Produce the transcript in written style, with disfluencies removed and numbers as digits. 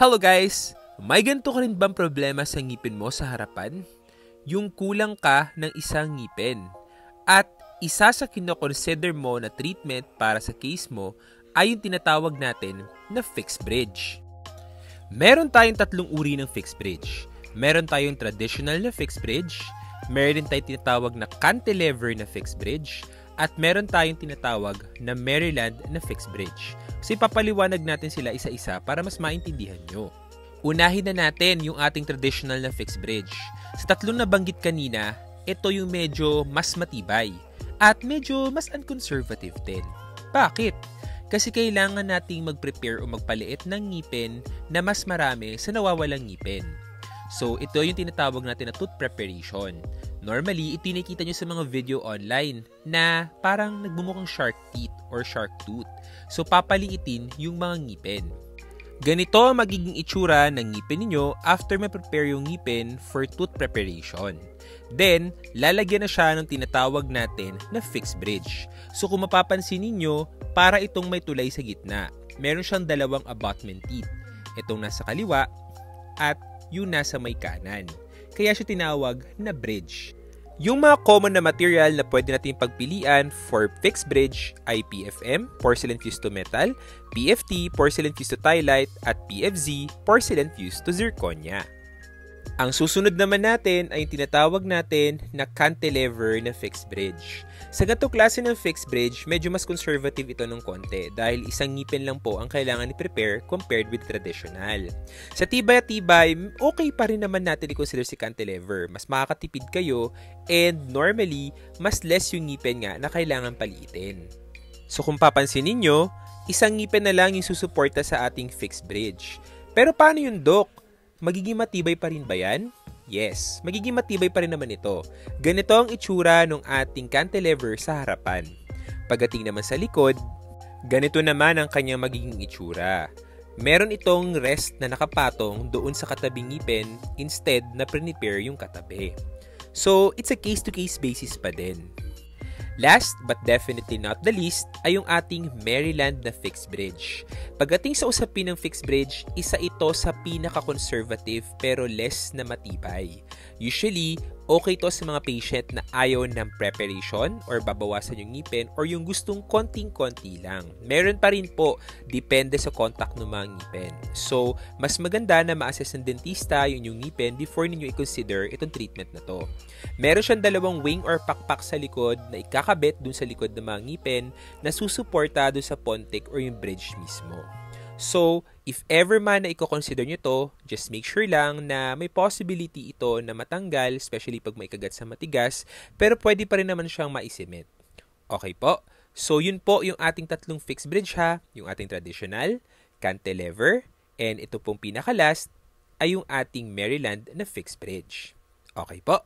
Hello guys! May ganito ka rin bang problema sa ngipin mo sa harapan? Yung kulang ka ng isang ngipin. At isa sa kinoconsider mo na treatment para sa case mo ay yung tinatawag natin na fixed bridge. Meron tayong tatlong uri ng fixed bridge. Meron tayong traditional na fixed bridge, meron tayong tinatawag na cantilever na fixed bridge, at meron tayong tinatawag na Maryland na fixed bridge. So ipapaliwanag natin sila isa-isa para mas maintindihan nyo. Unahin na natin yung ating traditional na fixed bridge. Sa tatlong nabanggit kanina, ito yung medyo mas matibay at medyo mas unconservative din. Bakit? Kasi kailangan nating mag-prepare o magpaliit ng ngipin na mas marami sa nawawalang ngipin. So ito yung tinatawag natin na tooth preparation. Normally, ito nakikita nyo sa mga video online na parang nagbumukhang shark teeth or shark tooth. So, papaliitin yung mga ngipin. Ganito ang magiging itsura ng ngipin ninyo after ma-prepare yung ngipin for tooth preparation. Then, lalagyan na siya ng tinatawag natin na fixed bridge. So, kung mapapansin ninyo, para itong may tulay sa gitna. Meron siyang dalawang abutment teeth. Itong nasa kaliwa at yung nasa may kanan. Kaya siya tinawag na bridge. Yung mga common na material na pwede natin pagpilian for fixed bridge ay PFM, porcelain fused to metal, PFT, porcelain fused to tylite, at PFZ, porcelain fused to zirconia. Ang susunod naman natin ay yung tinatawag natin na cantilever na fixed bridge. Sa ganitong klase ng fixed bridge, medyo mas conservative ito ng konti dahil isang ngipin lang po ang kailangan i-prepare compared with traditional. Sa tibay-tibay, okay pa rin naman natin i-consider si cantilever. Mas makakatipid kayo and normally, mas less yung ngipin nga na kailangan paliitin. So kung papansin ninyo, isang ngipin na lang yung susuporta sa ating fixed bridge. Pero paano yung doc? Magiging matibay pa rin ba yan? Yes, magiging matibay pa rin naman ito. Ganito ang itsura ng ating cantilever sa harapan. Pagdating naman sa likod, ganito naman ang kanyang magiging itsura. Meron itong rest na nakapatong doon sa katabing ngipin instead na prepare yung katabi. So, it's a case-to-case basis pa din. Last but definitely not the least ay yung ating Maryland na fixed bridge. Pagdating sa usapin ng fixed bridge, isa ito sa pinaka-conservative pero less na matibay. Usually, okay to sa mga patient na ayaw ng preparation or babawasan yung ngipin or yung gustong konting-konti lang. Meron pa rin po, depende sa contact ng mga ngipin. So, mas maganda na ma-assess ng dentista yung ngipin before ninyo i-consider itong treatment na to. Meron siyang dalawang wing or pakpak sa likod na ikakabit dun sa likod ng mga ngipin na susuporta dun sa pontic or yung bridge mismo. So, if ever man na i-consider nyo to, just make sure lang na may possibility ito na matanggal, especially pag may kagat sa matigas, pero pwede pa rin naman siyang maisimit. Okay po? So, yun po yung ating tatlong fixed bridge ha, yung ating traditional, cantilever, and ito pong pinaka-last ay yung ating Maryland na fixed bridge. Okay po?